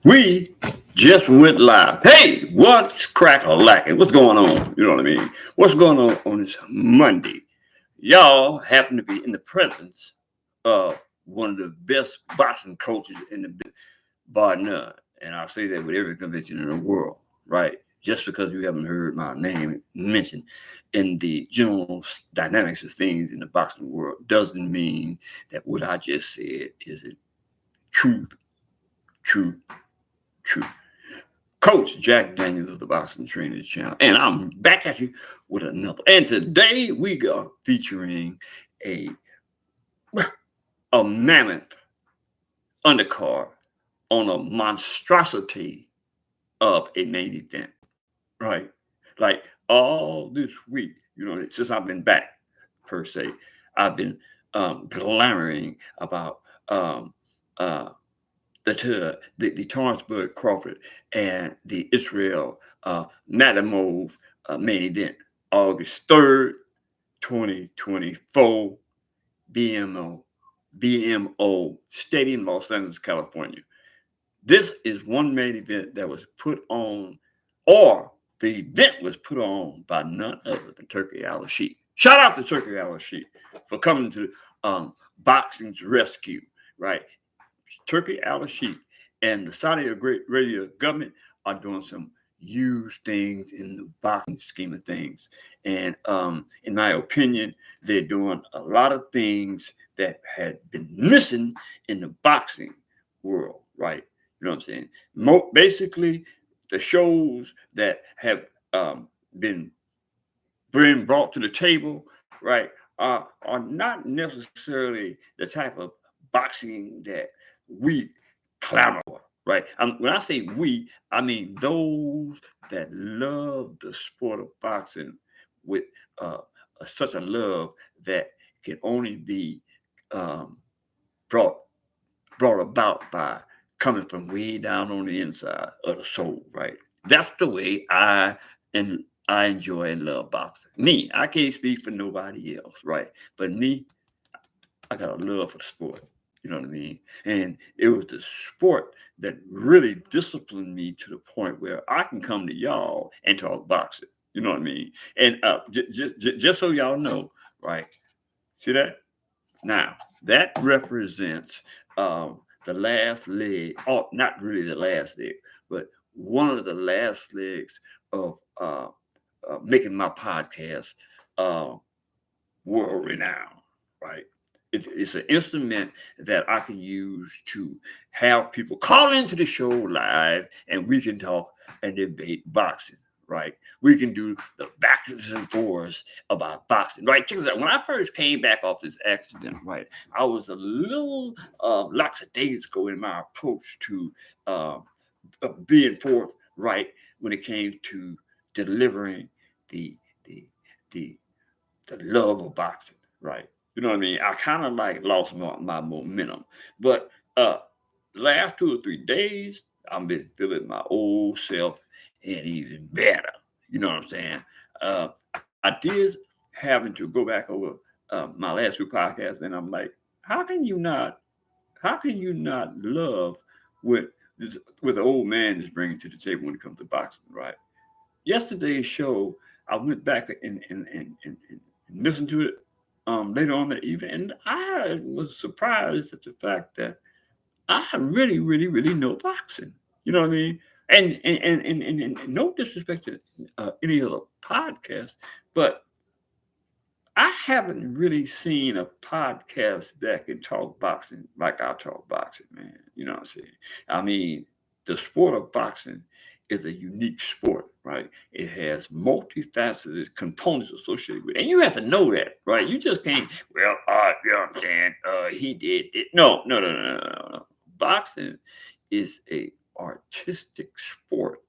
We just went live. Hey, what's crack-a-lacking? What's going on? You know what I mean? What's going on this Monday? Y'all happen to be in the presence of one of the best boxing coaches in the business, bar none. And I say that with every conviction in the world, right? Just because you haven't heard my name mentioned in the general dynamics of things in the boxing world doesn't mean that what I just said isn't truth, truth, truth. Coach Jack Daniels of the Boxing Trainers Channel, and I'm back at you with another. And today we are featuring a mammoth undercard on a monstrosity of a main event, right? Like all this week, since I've been back per se, I've been glamoring about the Terence Crawford and the Israil Madrimov main event, August 3rd, 2024, BMO Stadium, Los Angeles, California. This is one main event that was put on, or the event was put on by none other than Turkey Al-Sheikh. Shout out to Turkey Al-Sheikh for coming to boxing's rescue, right? Turkey Al-Sheikh and the Saudi Arabia government are doing some huge things in the boxing scheme of things. And in my opinion, they're doing a lot of things that had been missing in the boxing world, right? You know what I'm saying? Basically, the shows that have been brought to the table, right, are not necessarily the type of boxing that we clamor for, right? When I say we, I mean those that love the sport of boxing with such a love that can only be brought about by coming from way down on the inside of the soul, right? That's the way I enjoy and love boxing. Me, I can't speak for nobody else, right? But me, I got a love for the sport. You know what I mean? And it was the sport that really disciplined me to the point where I can come to y'all and talk boxing. You know what I mean? And just so y'all know, right? See that? Now, that represents the last leg, or not really the last leg, but one of the last legs of making my podcast world renowned, right? It's an instrument that I can use to have people call into the show live and we can talk and debate boxing, right? We can do the backwards and forwards about boxing, right? Check this out. When I first came back off this accident, right, I was a little lackadaisical in my approach to being forthright when it came to delivering the love of boxing, right? You know what I mean? I kind of like lost my momentum. But last 2 or 3 days, I've been feeling my old self and even better. You know what I'm saying? I did having to go back over my last 2 podcasts, and I'm like, how can you not love what the old man is bringing to the table when it comes to boxing, right? Yesterday's show, I went back and listened to it later on that evening, and I was surprised at the fact that I really, really, really know boxing. You know what I mean? And no disrespect to any other podcast, but I haven't really seen a podcast that can talk boxing like I talk boxing, man. You know what I'm saying? I mean, the sport of boxing is a unique sport, right? It has multifaceted components associated with it. And you have to know that, right? You just can't, well, you know what I'm saying? He did it. No. Boxing is a artistic sport,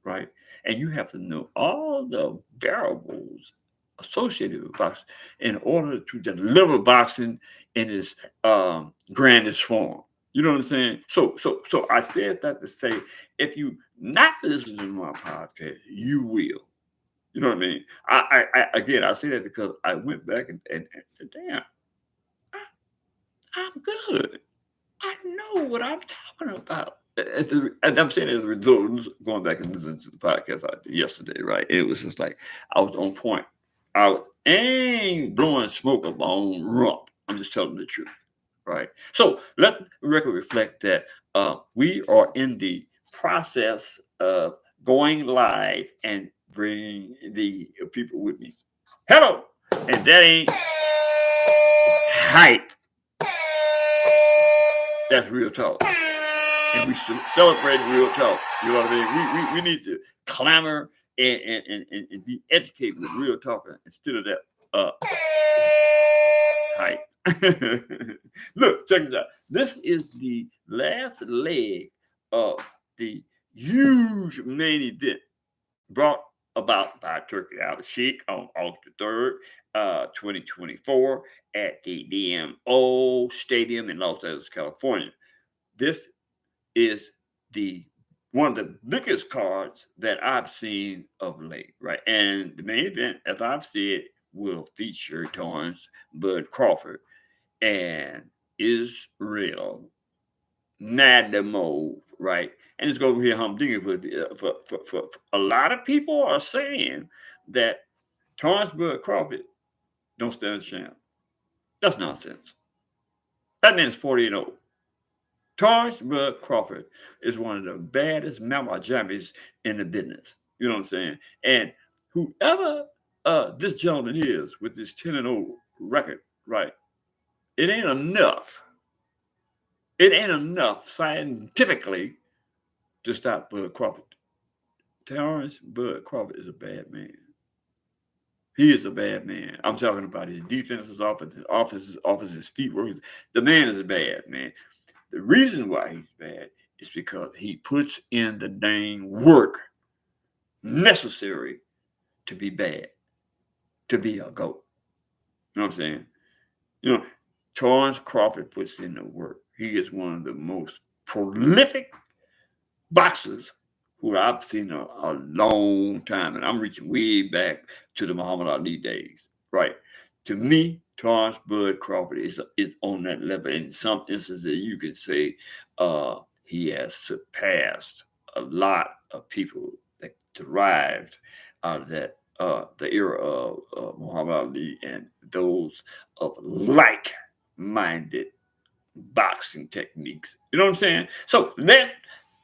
right? And you have to know all the variables associated with boxing in order to deliver boxing in its grandest form. You know what I'm saying? So I said that to say, if you not listen to my podcast, you will. You know what I mean? I say that because I went back and said, damn, I'm good. I know what I'm talking about. and I'm saying as a result, going back and listening to the podcast I did yesterday, right? It was just like I was on point. Ain't blowing smoke up my own rump. I'm just telling the truth, right? So let the record reflect that we are in the process of going live and bringing the people with me. Hello, and that ain't hype. That's real talk. And we celebrate real talk. You know what I mean? We need to clamor and be educated with real talk instead of that hype. Look, check this out. This is the last leg of the huge main event brought about by Turkey Al Sheikh on August the 3rd, 2024 at the DMO Stadium in Los Angeles, California. This is the one of the biggest cards that I've seen of late, right? And the main event, as I've said, will feature Terence Bud Crawford and Israil Madrimov, right? And it's going to be a humdinger for a lot of people are saying that Terence Bud Crawford don't stand a chance. That's nonsense. That man's 40-0. Terence Bud Crawford is one of the baddest mammal jammies in the business. You know what I'm saying? And whoever this gentleman is with this 10-0 record, right? It ain't enough. It ain't enough scientifically to stop Bud Crawford. Terence Bud Crawford is a bad man. He is a bad man. I'm talking about his defenses, offenses, feet workers. The man is a bad man. The reason why he's bad is because he puts in the dang work necessary to be bad, to be a GOAT. You know what I'm saying? You know, Terence Crawford puts in the work. He is one of the most prolific boxers who I've seen a long time. And I'm reaching way back to the Muhammad Ali days, right? To me, Terence Bud Crawford is on that level. In some instances, you could say he has surpassed a lot of people that derived out of that the era of Muhammad Ali and those of like-minded boxing techniques. You know what I'm saying? So let's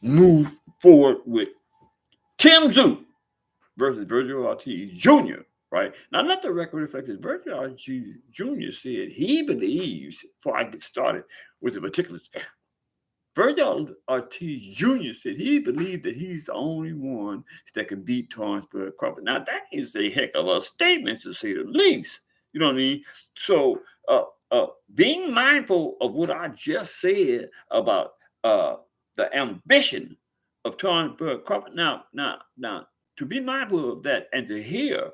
move forward with Tszyu versus Vergil Ortiz Jr. Right now, let the record reflect this. Vergil Ortiz Jr. said he believes, before I get started with the particulars, Vergil Ortiz Jr. said he believed that he's the only one that can beat Terence Bud Crawford. Now, that is a heck of a statement, to say the least. You know what I mean? So, being mindful of what I just said about the ambition of Terence Bud Crawford. Now, to be mindful of that and to hear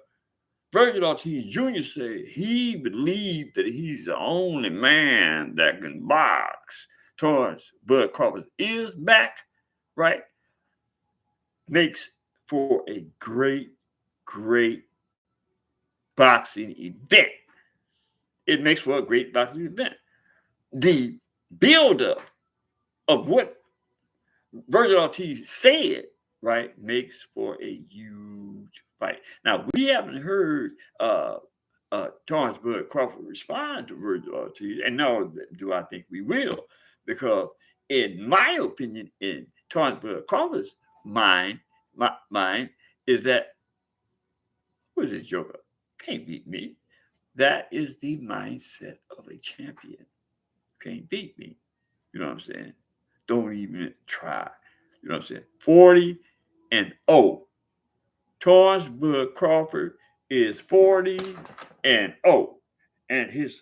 Vergil Ortiz Jr. say he believed that he's the only man that can box. Terence Bud Crawford is back, right? Makes for a great, great boxing event. It makes for a great boxing event. The buildup of what Vergil Ortiz said, right, makes for a huge fight. Now, we haven't heard Terence Bud Crawford respond to Vergil Ortiz, and no, do I think we will, because in my opinion, in Terence Bud Crawford's mind is that, who is this joker? Can't beat me. That is the mindset of a champion. Can't beat me. You know what I'm saying? Don't even try. You know what I'm saying? 40-0. Terence Bud Crawford is 40-0. And his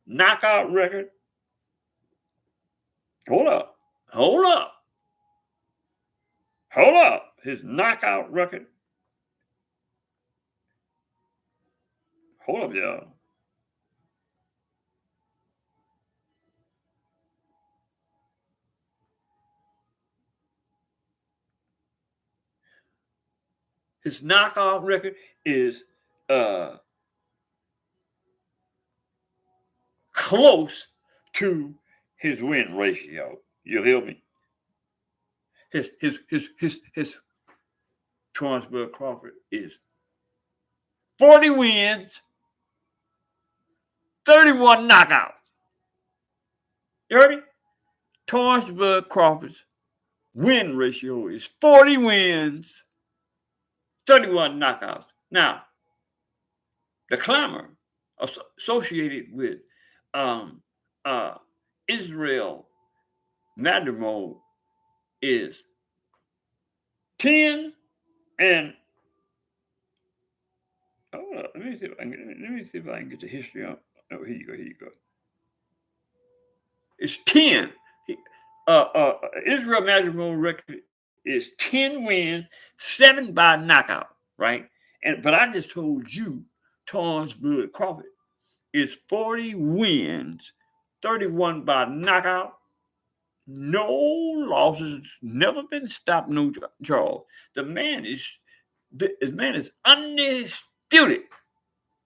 knockout record. Hold up. His knockout record. Hold up, y'all. His knockout record is close to his win ratio. You hear me? His Terence Crawford is 40 wins, 31 knockouts. You heard me? Terence Crawford's win ratio is 40 wins, 31 knockouts. Now, the clamor associated with um, Israil Madrimov is 10 and let me see if I can get the history on. Oh, here you go. It's 10. Israil Madrimov record is 10 wins, 7 by knockout, right? But I just told you, Terence Crawford is 40 wins, 31 by knockout, no losses, never been stopped, no draws. The man is undisputed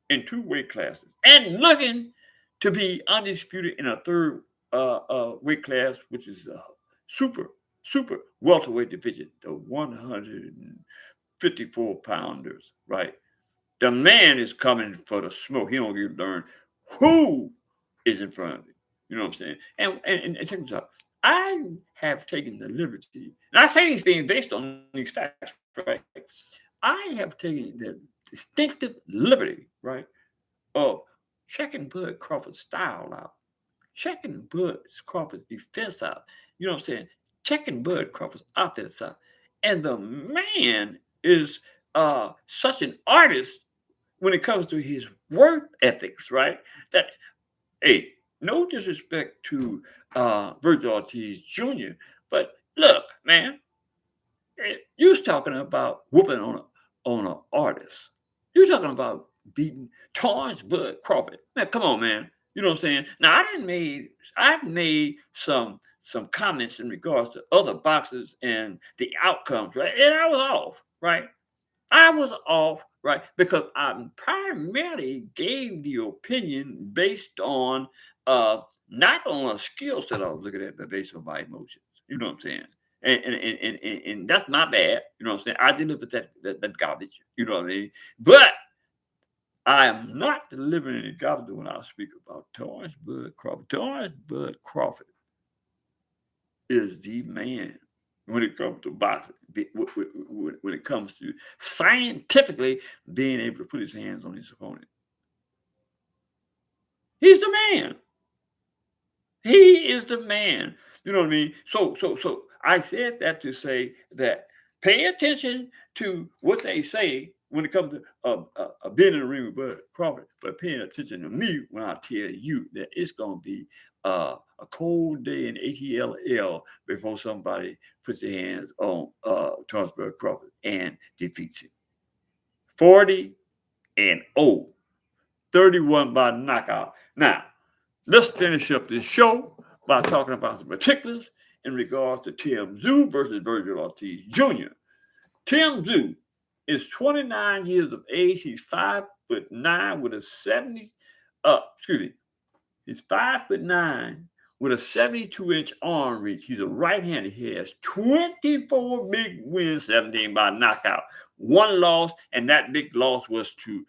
in 2 weight classes and looking to be undisputed in a 3rd weight class, which is super welterweight division, the 154 pounders, right? The man is coming for the smoke. He don't get to learn who is in front of him. You know what I'm saying? And check this out. I have taken the liberty, and I say these things based on these facts, right? I have taken the distinctive liberty, right, of checking Bud Crawford's style out, checking Bud Crawford's defense out. You know what I'm saying? Checking Bud Crawford's offense out. And the man is such an artist when it comes to his work ethics, right? That, hey, no disrespect to Vergil Ortiz Jr., but look, man, you was talking about whooping on an artist. You was talking about beating Terence Crawford. Man, come on, man. You know what I'm saying? Now I've made some comments in regards to other boxers and the outcomes, right? And I was off, right? I was off, right? Because I primarily gave the opinion based on not on a skill set I was looking at, but based on my emotions. You know what I'm saying? And that's my bad. You know what I'm saying? I delivered that garbage. You know what I mean? But I am not delivering any garbage when I speak about Terence Crawford. Terence Crawford is the man when it comes to boxing, when it comes to scientifically being able to put his hands on his opponent. He's the man. He is the man. You know what I mean? So I said that to say that pay attention to what they say when it comes to being in the ring with Bud Crawford, but paying attention to me when I tell you that it's going to be a cold day in ATL before somebody puts their hands on Terence Crawford and defeats him. 40-0, 31 by knockout. Now, let's finish up this show by talking about some particulars in regards to Tszyu versus Vergil Ortiz Jr. Tszyu is 29 years of age. He's 5'9" with a 70. He's 5'9" with a 72-inch arm reach. He's a right-hander. He has 24 big wins, 17 by knockout. 1 loss, and that big loss was to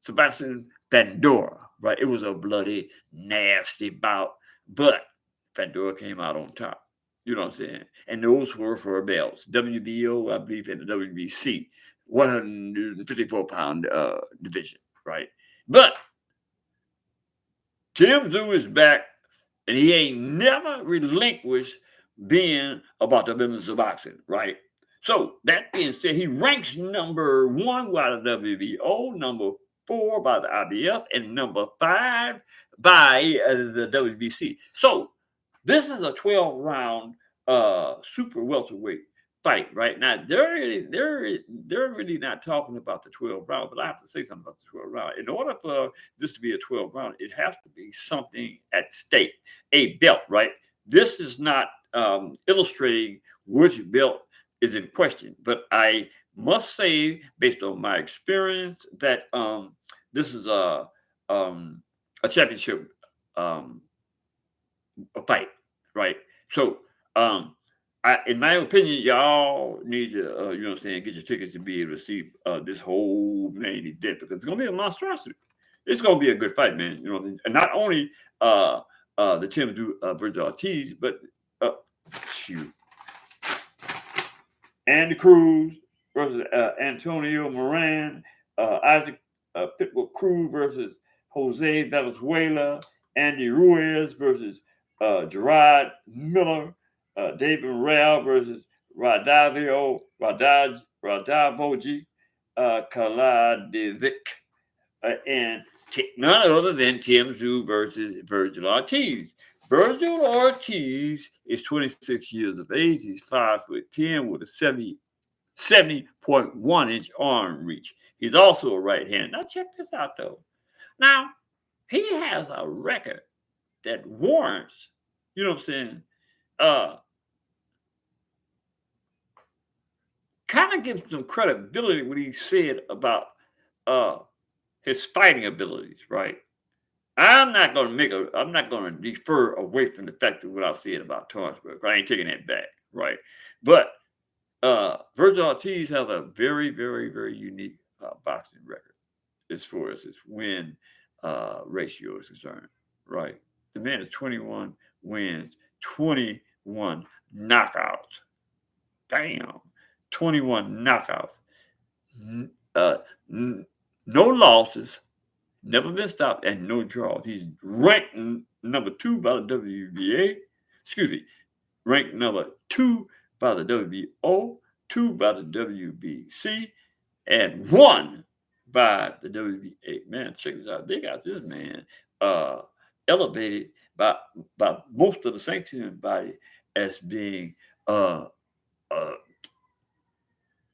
Sebastian Fandora, right? It was a bloody, nasty bout, but Fandora came out on top. You know what I'm saying? And those were for belts. WBO, I believe, and the WBC, 154-pound division, right? But Tszyu is back, and he ain't never relinquished being about the business of boxing, right? So that being said, he ranks number 1 by the WBO, number 4 by the IBF, and number 5 by the WBC. So this is a 12-round super welterweight fight, right? Now they're really not talking about the 12 round, but I have to say something about the 12 round. In order for this to be a 12 round, it has to be something at stake, a belt, right? This is not illustrating which belt is in question, but I must say, based on my experience, that this is a championship um, a fight, right? So, in my opinion, y'all need to, you know what I'm saying, get your tickets to be able to see this whole main event because it's gonna be a monstrosity. It's gonna be a good fight, man. You know, and not only the Tim do Vergil Ortiz, but shoot, Andy Cruz versus Antonio Moran, Isaac Pitbull Cruz versus Jose Valenzuela, Andy Ruiz versus Gerard Miller, David Real versus Radavoji Kaladevic, and none other than Tszyu versus Vergil Ortiz. Vergil Ortiz is 26 years of age. He's 5'10" with a 70.1-inch arm reach. He's also a right hand. Now check this out though. Now he has a record that warrants, you know what I'm saying, kind of gives some credibility what he said about his fighting abilities, right? I'm not going to defer away from the fact of what I said about Torresburg. I ain't taking that back, right? But Vergil Ortiz has a very, very, very unique boxing record as far as his win ratio is concerned, right? The man is 21 wins, 21 knockouts. Damn, 21 knockouts. No losses, never been stopped, and no draws. He's ranked number 2 by the WBA. Excuse me, ranked number 2 by the WBO, 2 by the WBC, and 1 by the WBA. Man, check this out. They got this man elevated by most of the sanctioning body as being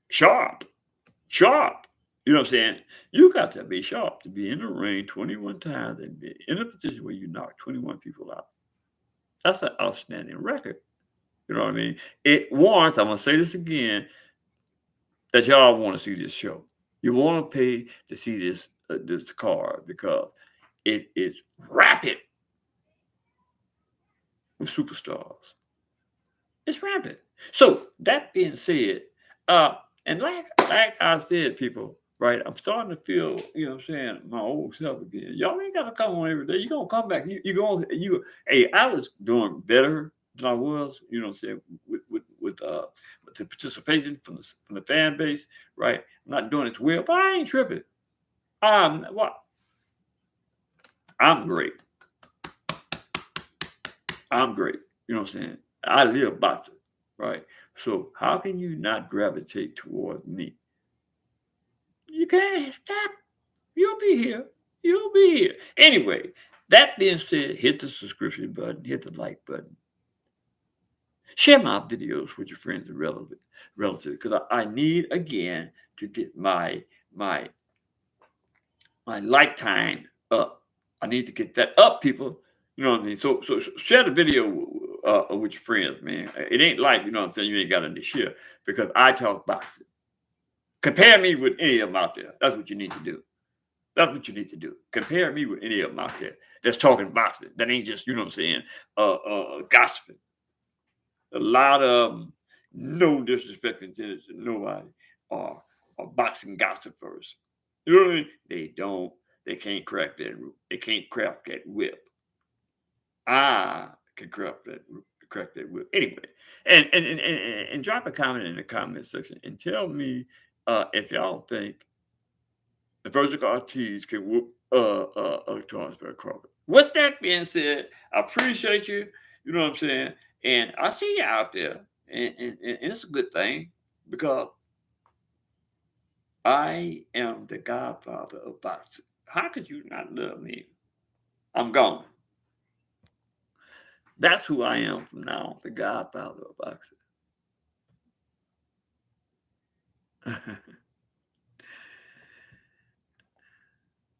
sharp. You know what I'm saying? You got to be sharp to be in the ring 21 times and be in a position where you knock 21 people out. That's an outstanding record. You know what I mean? It warrants, I'm going to say this again, that y'all want to see this show. You want to pay to see this card because it is rapid with superstars. It's rapid. So that being said, and like I said, people, right? I'm starting to feel, you know what I'm saying, my old self again. Y'all ain't got to come on every day. You're going to come back. Hey, I was doing better than I was, you know what I'm saying, with the participation from the fan base, right? I'm not doing it well, but I ain't tripping. What? I'm great. I'm great. You know what I'm saying? I live boxing, right? So how can you not gravitate towards me? You can't stop. You'll be here. You'll be here. Anyway, that being said, hit the subscription button, hit the like button. Share my videos with your friends and relatives, because I need again to get my like time up. I need to get that up, people. You know what I mean? So share the video with your friends, man. It ain't like, you know what I'm saying, you ain't got any share because I talk boxing. Compare me with any of them out there. That's what you need to do. That's what you need to do. Compare me with any of them out there that's talking boxing. That ain't just, you know what I'm saying, gossiping. A lot of them, no disrespect intended to nobody, are boxing gossipers. You know what I mean? They can't crack that root. They can't crack that whip. I can crack that whip. Anyway, and drop a comment in the comment section and tell me if y'all think the Vergil Ortiz can whoop Terence Crawford. With that being said, I appreciate you. You know what I'm saying? And I see you out there. And it's a good thing because I am the godfather of boxing. How could you not love me? I'm gone. That's who I am from now on, the godfather of boxing.